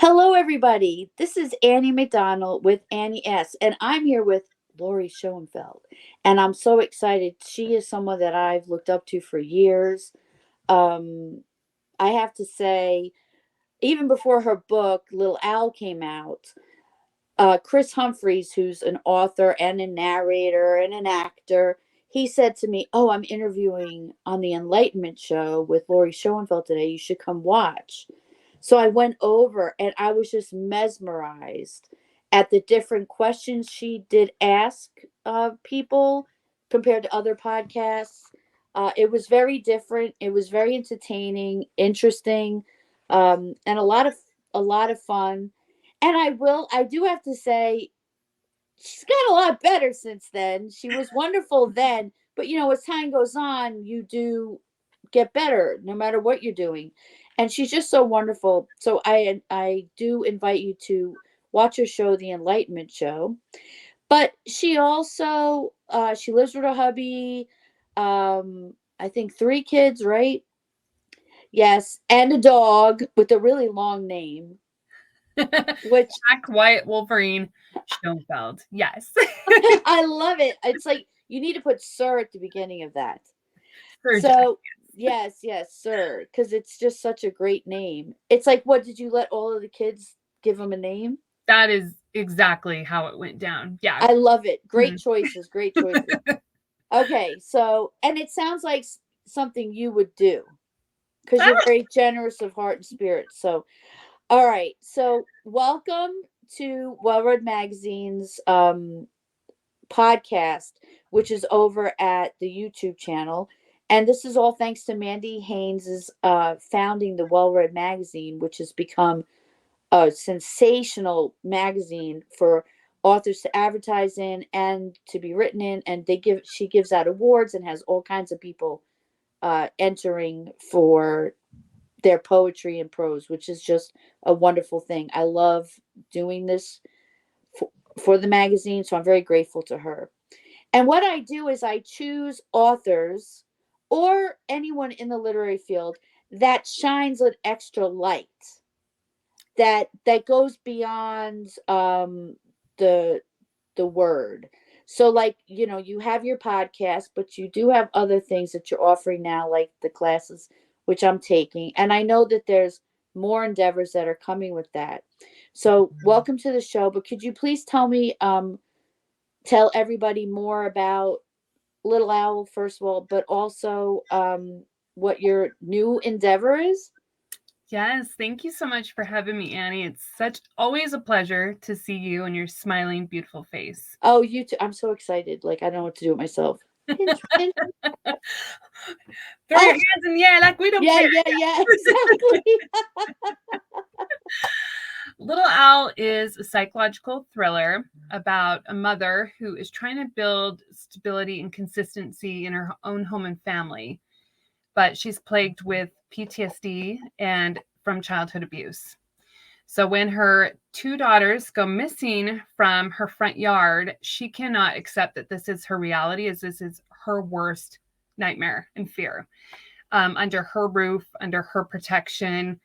Hello, everybody. This is Annie McDonnell with Annie S., and I'm here with Lauri Schoenfeld. And I'm so excited. She is someone that I've looked up to for years. Um, I have to say, even before her book, Little Owl, came out, Chris Humphreys, who's an author and a narrator and an actor, he said to me, "Oh, I'm interviewing on the Enlightenment show with Lauri Schoenfeld today. You should come watch." So I went over and I was just mesmerized at the different questions she did ask people compared to other podcasts. It was very different. It was very entertaining, interesting, and a lot of fun. And I do have to say, she's got a lot better since then. She was wonderful then, but as time goes on, you do get better no matter what you're doing. And she's just so wonderful. So I do invite you to watch her show, The Enlightenment Show. But she also she lives with her hubby, I think 3 kids, right? Yes, and a dog with a really long name, which Black, White, Wolverine, Schoenfeld. Yes. I love it. It's like you need to put "sir" at the beginning of that. Sir Jack. So yes, yes, sir, because it's just such a great name. It's like, what did you let all of the kids give him a name? That is exactly how it went down. Yeah. I love it. Great Mhm. choices. Great choices. Okay, so and it sounds like something you would do because you're very generous of heart and spirit. So, all right. So, welcome to Well Read Magazine's podcast, which is over at the YouTube channel. And this is all thanks to Mandy Haynes's founding the Well Read Magazine, which has become a sensational magazine for authors to advertise in and to be written in. And she gives out awards and has all kinds of people entering for their poetry and prose, which is just a wonderful thing. I love doing this for the magazine, so I'm very grateful to her. And what I do is I choose authors or anyone in the literary field that shines an extra light, that goes beyond the the word. So, like, you have your podcast, but you do have other things that you're offering now, like the classes, which I'm taking. And I know that there's more endeavors that are coming with that. So welcome to the show. But could you please tell everybody more about Little Owl, first of all, but also what your new endeavor is? Yes. Thank you so much for having me, Annie. It's such always a pleasure to see you and your smiling, beautiful face. Oh, you too. I'm so excited. Like, I don't know what to do with myself. Pinch, pinch. Throw your Oh, hands in the air like we don't yeah, care. yeah, yeah, exactly. Little Owl is a psychological thriller about a mother who is trying to build stability and consistency in her own home and family, but she's plagued with PTSD and from childhood abuse. So when her 2 daughters go missing from her front yard, she cannot accept that this is her reality, as this is her worst nightmare and fear. Under her roof, under her protection.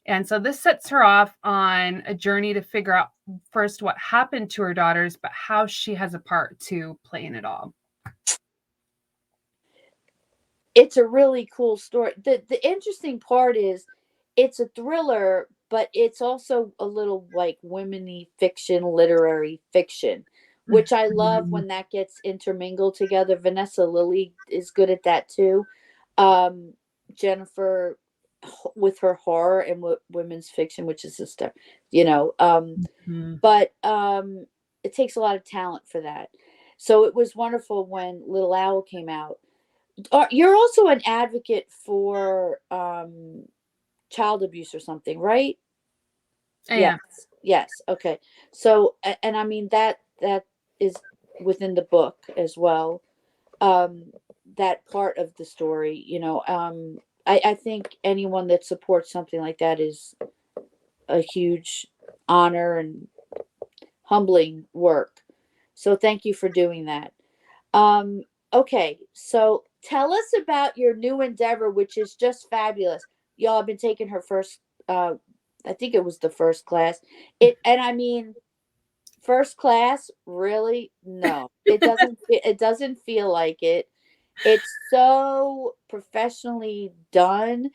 And so this sets her off on a journey to figure out first what happened to her daughters, but how she has a part to play in it all. It's a really cool story. The interesting part is it's a thriller, but it's also a little like womeny fiction, literary fiction, which I love Mhm. when that gets intermingled together. Vanessa Lilly is good at that too. Um, Jennifer with her horror and women's fiction, which is just you know. Mhm. But it takes a lot of talent for that. So it was wonderful when Little Owl came out. You're also an advocate for child abuse or something, right? I Yes. am. Yes. Okay. So, and I mean that is within the book as well. Um, that part of the story, I think anyone that supports something like that is a huge honor and humbling work. So thank you for doing that. Um, okay, so tell us about your new endeavor, which is just fabulous. Y'all have been taking her first I think it was the first class. And I mean, first class, really? No. It doesn't feel like it. It's so professionally done,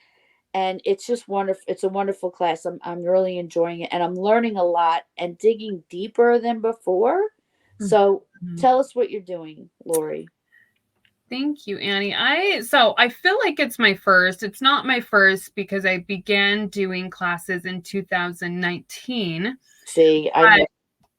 and it's just wonderful. It's a wonderful class. I'm really enjoying it, and I'm learning a lot and digging deeper than before. So Mhm. tell us what you're doing, Lori. Thank you, Annie. I feel like it's my first. It's not my first because I began doing classes in 2019. See, I know. But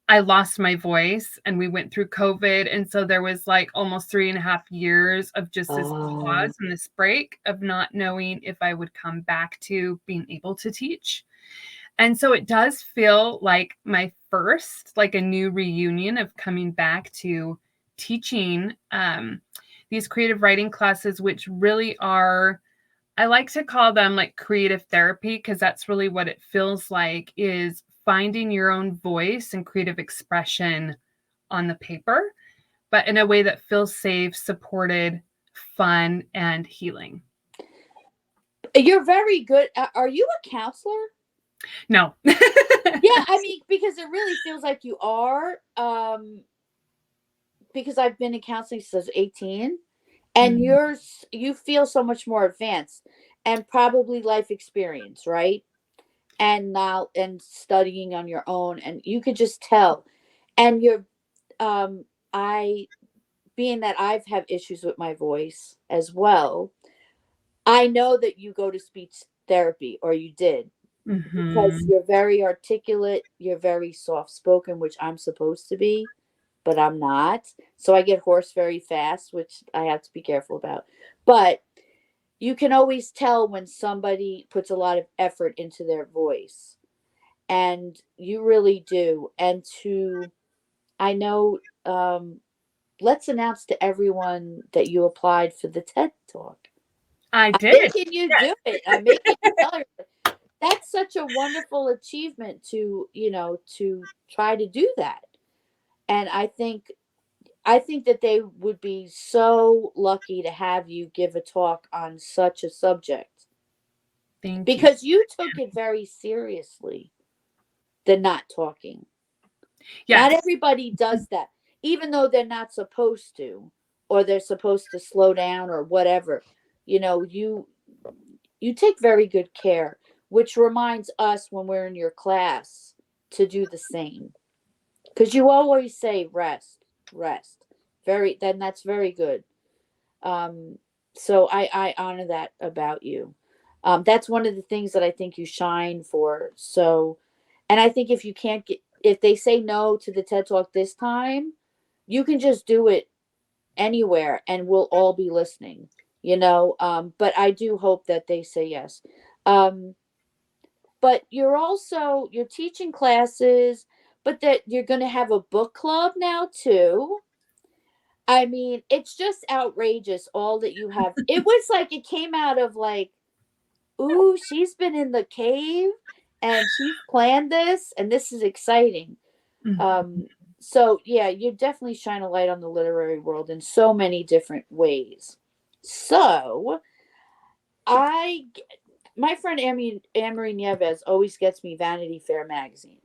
I lost my voice and we went through COVID. And so there was like almost 3.5 years of just this Oh, pause and this break of not knowing if I would come back to being able to teach. And so it does feel like my first, like a new reunion of coming back to teaching these creative writing classes, which really are, I like to call them like creative therapy, because that's really what it feels like, is finding your own voice and creative expression on the paper, but in a way that feels safe, supported, fun, and healing. you're very good. Are you a counselor? No. Yeah, I mean, because it really feels like you are. Because I've been in counseling since 18, and Mhm. you feel so much more advanced, and probably life experience, right? And now and studying on your own, and you could just tell. And you're I being that I've have issues with my voice as well, I know that you go to speech therapy, or you did, because Mhm. you're very articulate, you're very soft spoken, which I'm supposed to be, but I'm not. So I get hoarse very fast, which I have to be careful about. But you can always tell when somebody puts a lot of effort into their voice, and you really do. And I know, let's announce to everyone that you applied for the TED Talk. I I'm did. making you do it. I'm making you tell her. That's such a wonderful achievement to, to try to do that. And I think that they would be so lucky to have you give a talk on such a subject, Thank you. because you took it very seriously, the not talking. Not Yes. everybody does that, even though they're not supposed to, or they're supposed to slow down or whatever. You know, you take very good care, which reminds us when we're in your class to do the same. Because you always say rest, rest. Then that's very good. Um, so I honor that about you. That's one of the things that I think you shine for. So, and I think if they say no to the TED Talk this time, you can just do it anywhere, and we'll all be listening. But I do hope that they say yes. Um, but you're teaching classes, but that you're going to have a book club now too. I mean, it's just outrageous all that you have. It was like it came out of like, ooh, she's been in the cave and she's planned this, and this is exciting. Mhm. Um, so yeah, you definitely shine a light on the literary world in so many different ways. So I, my friend Amory Nieves always gets me Vanity Fair magazine,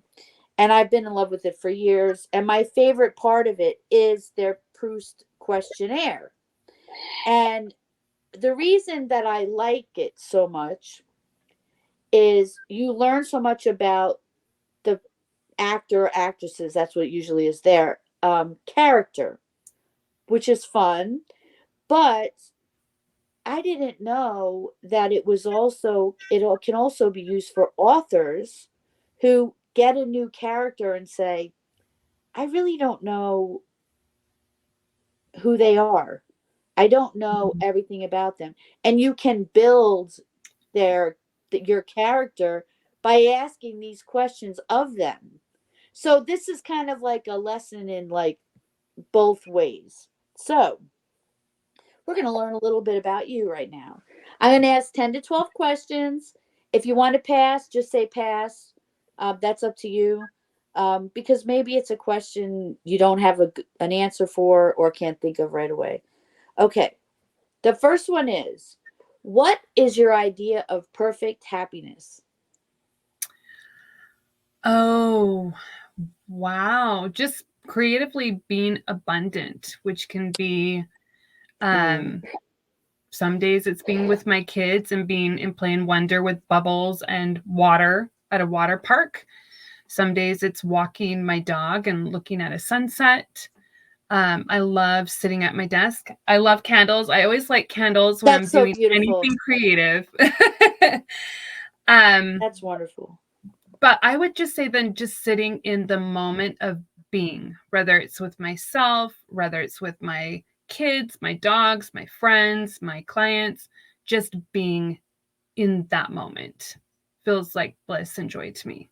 and I've been in love with it for years. And my favorite part of it is their Proust questionnaire. And the reason that I like it so much is you learn so much about the actor or actresses, that's what it usually is there, character, which is fun. But I didn't know that it can also be used for authors who get a new character and say, I really don't know who they are. I don't know everything about them. And you can build their your character by asking these questions of them. So this is kind of like a lesson in like both ways. So we're going to learn a little bit about you right now. I'm going to ask 10 to 12 questions. If you want to pass, just say pass. That's up to you. Because maybe it's a question you don't have an answer for or can't think of right away. Okay. The first one is, what is your idea of perfect happiness? Oh, wow. Just creatively being abundant, which can be Mm. um some days it's being with my kids and being and playing wonder with bubbles and water at a water park. Some days it's walking my dog and looking at a sunset. I love sitting at my desk. I love candles. I always like candles when I'm That's so doing beautiful. anything creative. um, That's wonderful. but I would just say then just sitting in the moment of being, whether it's with myself, whether it's with my kids, my dogs, my friends, my clients, just being in that moment feels like bliss and joy to me.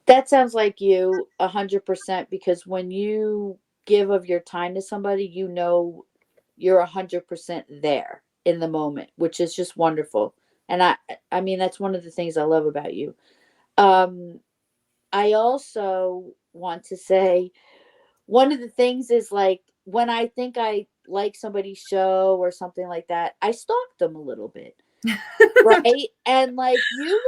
That sounds like you 100% because when you give of your time to somebody, you know you're 100% there in the moment, which is just wonderful. And I mean that's one of the things I love about you. Um I also want to say one of the things is like when I think I like somebody's show or something like that, I stalk them a little bit. Right? And like you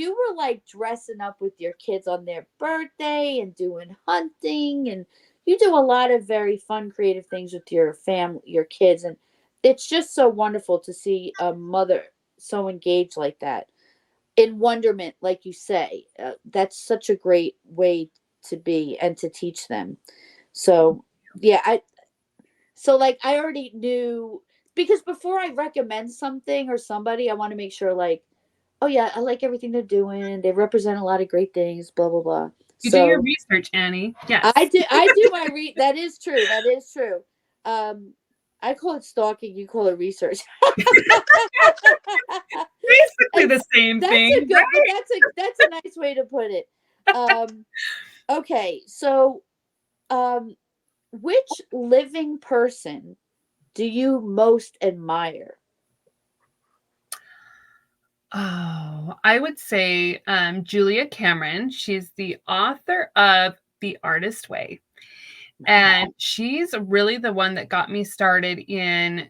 were like dressing up with your kids on their birthday and doing hunting, and you do a lot of very fun creative things with your family, your kids, and it's just so wonderful to see a mother so engaged like that in wonderment, like you say. That's such a great way to be and to teach them. So yeah, like I already knew because before I recommend something or somebody, I want to make sure like, oh yeah, I like everything they're doing. They represent a lot of great things, blah blah blah. You do your So research, Annie. I Yes. do I do my that is true. That is true. Um I call it stalking, you call it research. Basically And the same that's a thing, good but right? that's a nice way to put it. Um okay, so um which living person do you most admire? Oh, I would say Julia Cameron. She's the author of The Artist Way. And she's really the one that got me started in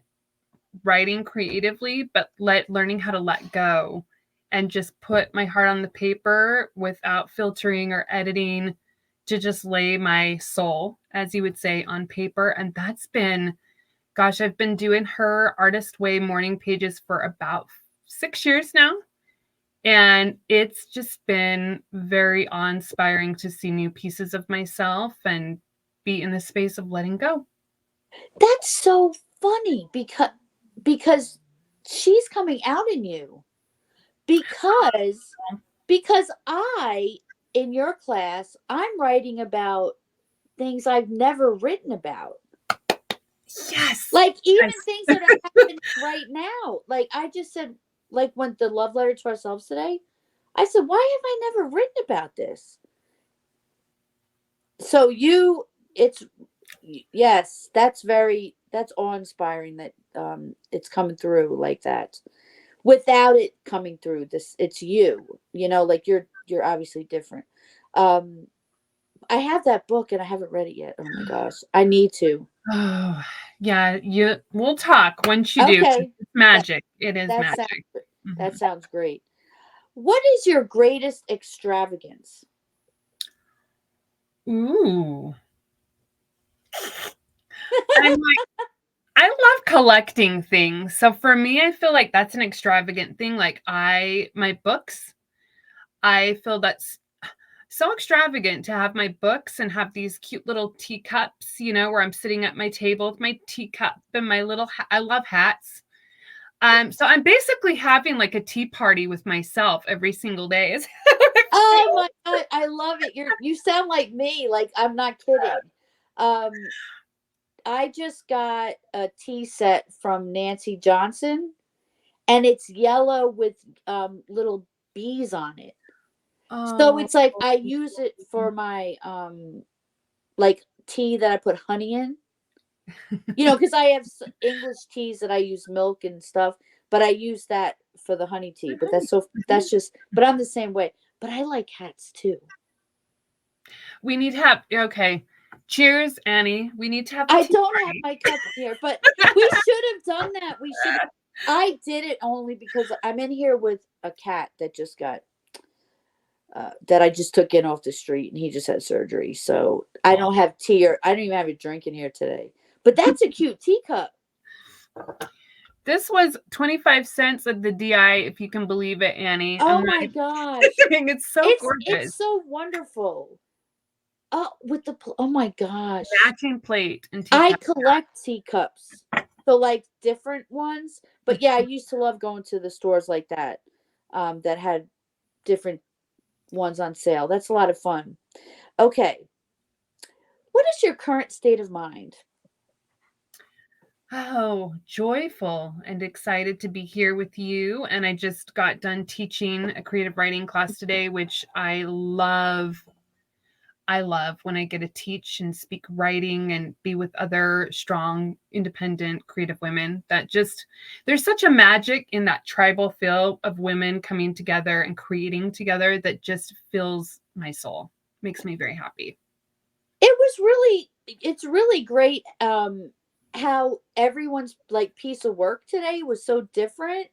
writing creatively, but learning how to let go and just put my heart on the paper without filtering or editing to just lay my soul, as you would say, on paper. And that's been, gosh, I've been doing her Artist Way morning pages for about 6 years now. And it's just been very awe-inspiring to see new pieces of myself and be in the space of letting go. That's so funny because she's coming out in you because I in your class I'm writing about things I've never written about. Yes. Like Yes. even things that are happening right now. Like I just said like when the love letter to ourselves today, I said, "Why have I never written about this?" So you it's yes, that's awe-inspiring that it's coming through like that. Without it coming through this it's you know, like you're obviously different. Um I have that book and I haven't read it yet. Oh my gosh. I need to. Oh, yeah, we'll talk once you do. Okay. It's That magic. It is that sounds magic. that Mhm. sounds great. What is your greatest extravagance? Ooh. I'm like, I love collecting things. So for me, I feel like that's an extravagant thing. Like my books, I feel that's so extravagant to have my books and have these cute little teacups, where I'm sitting at my table with my teacup and my little I love hats. So I'm basically having like a tea party with myself every single day. Is how I Oh feel. my god, I love it. You sound like me, like I'm not kidding. Um I just got a tea set from Nancy Johnson and it's yellow with little bees on it. So Oh, it's like I use it for my like tea that I put honey in. You know, because I have English teas that I use milk and stuff, but I use that for the honey tea. But that's just but I'm the same way. But I like hats too. we need to have okay. Cheers, Annie. We need to have a I tea don't have party. my cup here, but we should have done that. We should. I did it only because I'm in here with a cat that just got that I just took in off the street, and he just had surgery. So I Oh. don't have tea, or I don't even have a drink in here today. But that's a cute teacup. This was 25 cents at the DI, if you can believe it, Annie. I'm Oh not my gosh. kidding. It's so It's gorgeous. so wonderful. Oh, with the oh my gosh. Matching plate and I teacup. collect teacups. So like different ones. But yeah, I used to love going to the stores like that. That had different ones on sale. That's a lot of fun. Okay. What is your current state of mind? Oh, joyful and excited to be here with you. And I just got done teaching a creative writing class today, which I love. I love when I get to teach and speak writing and be with other strong, independent, creative women. That just, there's such a magic in that tribal feel of women coming together and creating together that just fills my soul. Makes me very happy. It's really great how everyone's like piece of work today was so different,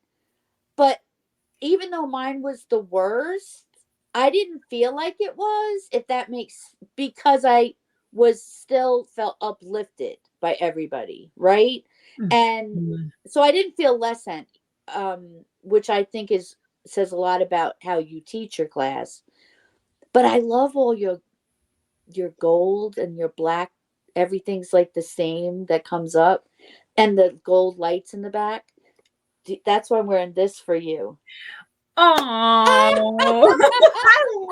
but even though mine was the worst, I didn't feel like it was, if that makes, because I was still felt uplifted by everybody, right? And Mhm. so I didn't feel less than, which I think is says a lot about how you teach your class. But I love all your gold and your black, everything's like the same that comes up, and the gold lights in the back. That's why I'm wearing this for you. Oh, I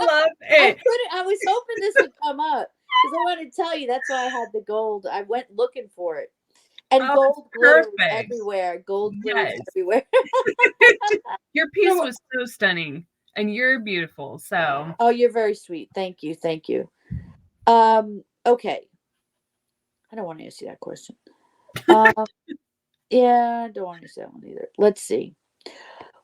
love it. I was hoping this would come up because I want to tell you that's why I had the gold. I went looking for it. And Oh, it's gold glitters perfect. everywhere. Gold glitters Yes. everywhere. Your piece So, was so stunning and you're beautiful. So, oh, you're very sweet. Thank you. Thank you. Okay. I don't want to ask you that question. Um, yeah, I don't want to ask that one either. Let's see.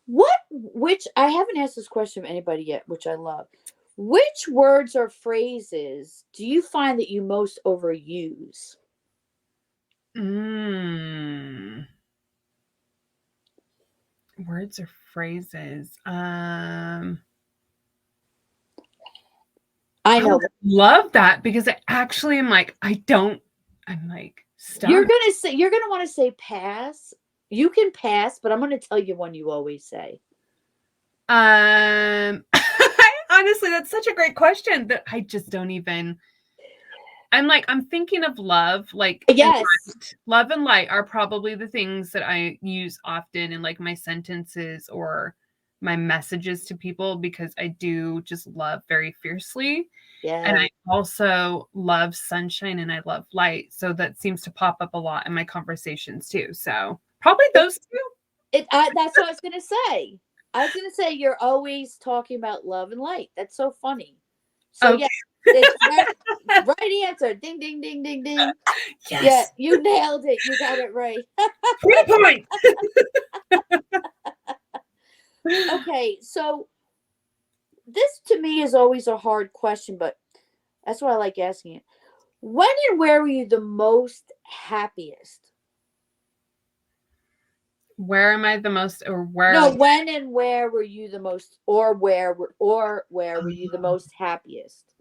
Which I haven't asked this question of anybody yet, which I love. Which words or phrases do you find that you most overuse? mm, words or phrases. I I know. love that because I actually am like, I'm like stumped. You're gonna want to say pass. You can pass, but I'm gonna tell you one you always say. Honestly, that's such a great question that I just don't even. I'm like, I'm thinking of love, like, and Yes. light. Love and light are probably the things that I use often in like my sentences or my messages to people because I do just love very fiercely. And Yeah. I also love sunshine and I love light. So that seems to pop up a lot in my conversations too. So probably It, those two. that's what I was gonna say. I was gonna say you're always talking about love and light. That's so funny. So yeah, Okay. it's right answer. Ding ding ding ding ding. Yeah, Yes. you nailed it. You got it right. 3 point. Okay, so this to me is always a hard question, but that's why I like asking it. When and where were you the most happiest? Where am I the most, or where? No, when and where were you the most, or where were you the most happiest?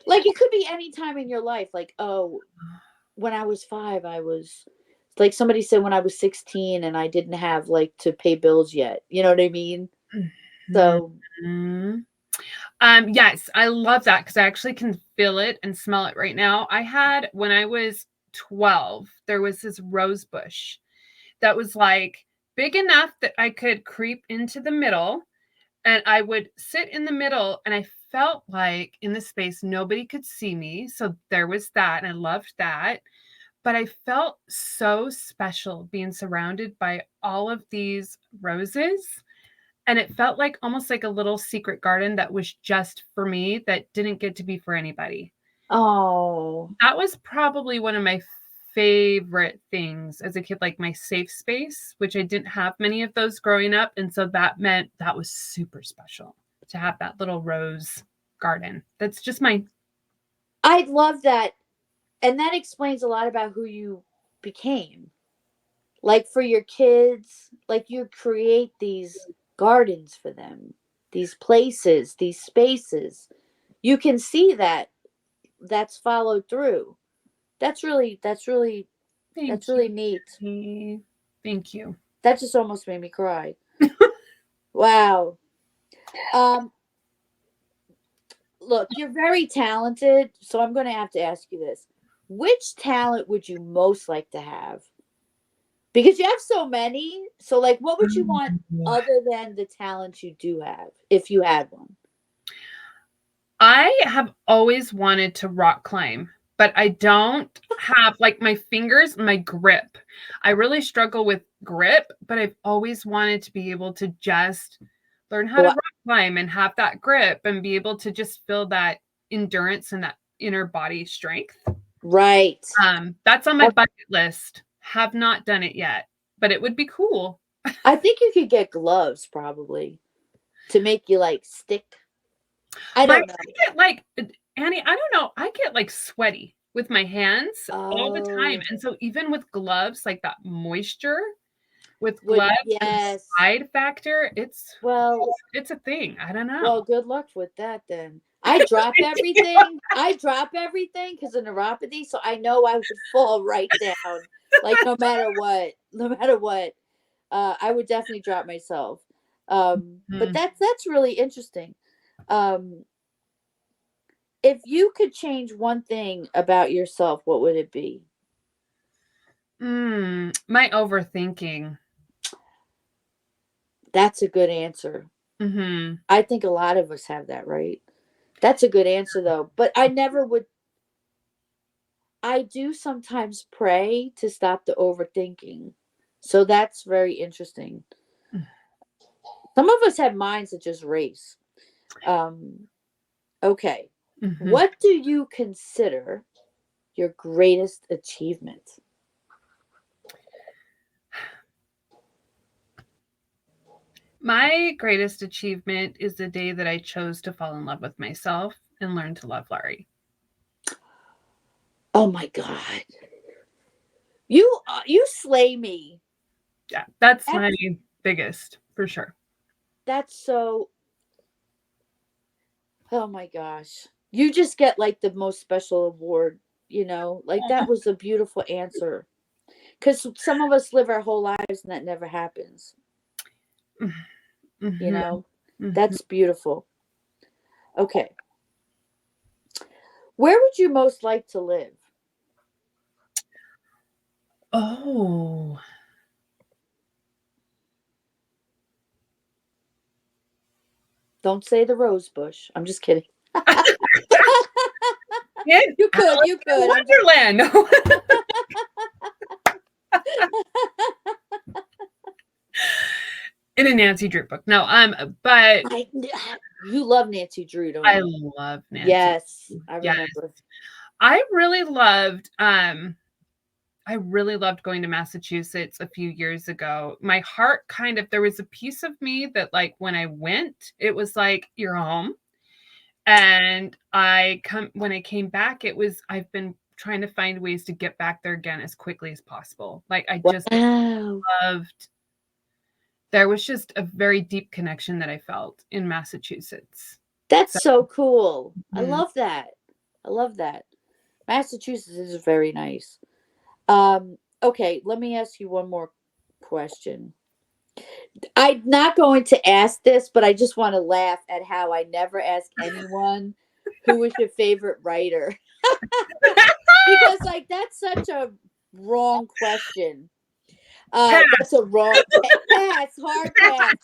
Like it could be any time in your life. Like, oh, when I was 5, I was like somebody said when I was 16 and I didn't have like to pay bills yet. You know what I mean? So, Mhm. Yes, I love that because I actually can feel it and smell it right now. I had when I was 12, there was this rose bush that was like big enough that I could creep into the middle and I would sit in the middle and I felt like in the space nobody could see me. So there was that and I loved that. But I felt so special being surrounded by all of these roses and it felt like almost like a little secret garden that was just for me that didn't get to be for anybody. oh, That was probably one of my favorite things as a kid, like my safe space, which I didn't have many of those growing up. And so that meant that was super special to have that little rose garden. That's just my. I love that. And that explains a lot about who you became. Like for your kids, like you create these gardens for them. these places, these spaces. You can see that that's followed through. That's really Thank that's really neat. you. Thank you. That just almost made me cry. Wow. Um Look, you're very talented, so I'm going to have to ask you this. Which talent would you most like to have? Because you have so many. So, like, what would you want other than the talent you do have, if you had one? I have always wanted to rock climb, but I don't have like my fingers, my grip. I really struggle with grip, but I've always wanted to be able to just learn how to Well, rock climb and have that grip and be able to just feel that endurance and that inner body strength. right. That's on my bucket list. Have not done it yet, but it would be cool. I think you could get gloves probably to make you like stick. I But don't know. I get like Annie, I don't know. I get like sweaty with my hands all the time. Oh, And so even with gloves, like that moisture with would gloves, the yes. slide factor, Well, it's a thing. I don't well, know. good luck with that then. I drop everything. I drop everything because of neuropathy, so I know I would fall right down. Like no matter what, no matter what, I would definitely drop myself. But Mm. that's really interesting. Um, if you could change one thing about yourself, what would it be? My overthinking. That's a good answer. Hmm. I think a lot of us have that, right? That's a good answer though. But I never would. I do sometimes pray to stop the overthinking. So that's very interesting. Some of us have minds that just race. Um, okay. Hmm. What do you consider your greatest achievement? My greatest achievement is the day that I chose to fall in love with myself and learn to love Lauri. Oh my God. You slay me. Yeah, that's my That's biggest for sure. that's so oh my gosh. You just get like the most special award, you know? Like that was a beautiful answer. Cuz some of us live our whole lives and that never happens, you Hmm. know? Hmm. That's beautiful. Okay. Where would you most like to live? Oh, Don't say the rose bush. I'm just kidding. yeah, You could, Alice you in could. I'm just Wonderland. In a Nancy Drew book. No, but I you love Nancy Drew, don't I you? love Nancy. Yes, I Yes, remember. I really loved. I really loved going to Massachusetts a few years ago. My heart kind of there was a piece of me that like when I went, it was like you're home. And when I came back, it was I've been trying to find ways to get back there again as quickly as possible. Like I just Wow. loved there was just a very deep connection that I felt in Massachusetts. That's So, so cool. I mhm. love that. I love that. Massachusetts is very nice. Okay, let me ask you one more question. I'm not going to ask this, but I just want to laugh at how I never ask anyone who is your favorite writer. Because like that's such a wrong question. That's a wrong pass, hard pass.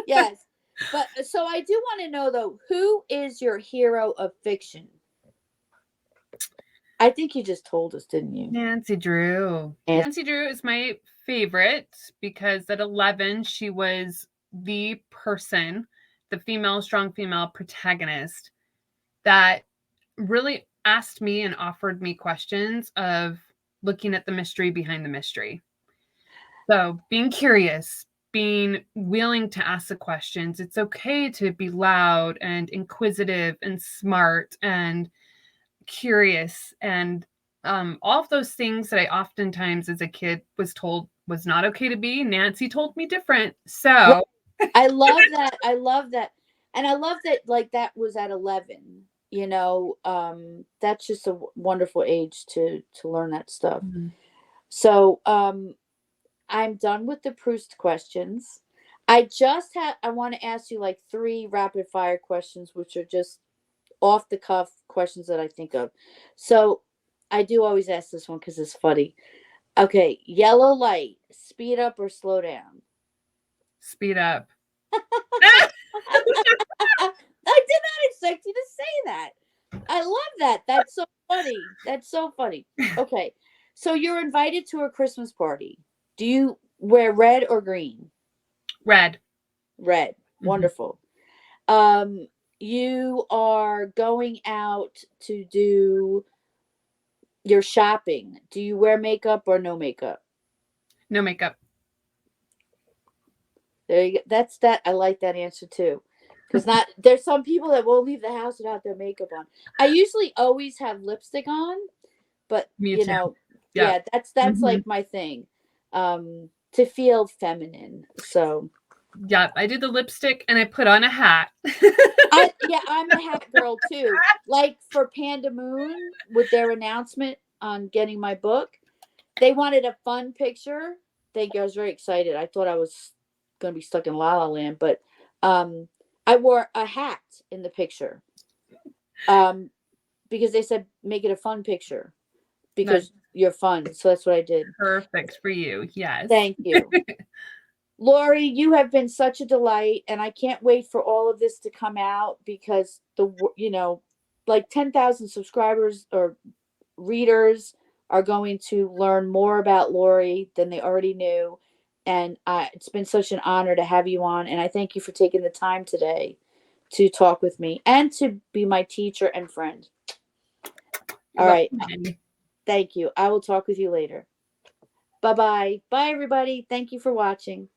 Yes. But so I do want to know though, who is your hero of fiction? I think you just told us, didn't you? Nancy Drew. And Nancy Drew is my favorite because at 11, she was the person, the strong female protagonist that really asked me and offered me questions of looking at the mystery behind the mystery. So being curious, being willing to ask the questions. It's okay to be loud and inquisitive and smart and curious and all of those things that I oftentimes as a kid was told was not okay to be. Nancy told me different. right, So I love that. I love that. And I love that, like, that was at 11. That's just a wonderful age to learn that stuff. Mhm. So, I'm done with the Proust questions. I want to ask you like three rapid fire questions, which are just off the cuff questions that I think of. So, I do always ask this one because it's funny. Okay, yellow light, speed up or slow down? Speed up. I did not expect you to say that. I love that. That's so funny. That's so funny. Okay. So you're invited to a Christmas party. Do you wear red or green? Red. Red. Mhm. Wonderful. You are going out to do your shopping. Do you wear makeup or no makeup? No makeup. There you go. That's that. I like that answer too. Because not there's some people that won't leave the house without their makeup on. I usually always have lipstick on, but Me too. Yep. yeah, that's Mhm. like my thing. To feel feminine. So Yep. I did the lipstick and I put on a hat. I'm a hat girl too. Like for Panda Moon with their announcement on getting my book, they wanted a fun picture. I was very excited. I thought I was gonna be stuck in La La Land, but um I wore a hat in the picture. Um because they said make it a fun picture That's because you're fun. So that's what I did. perfect for you. Yes. Thank you. Lauri, you have been such a delight, and I can't wait for all of this to come out because like 10,000 subscribers or readers are going to learn more about Lauri than they already knew. And it's been such an honor to have you on, and I thank you for taking the time today to talk with me and to be my teacher and friend. You're All right. welcome, Jenny. Thank you. I will talk with you later. Bye bye. Bye, everybody. Thank you for watching.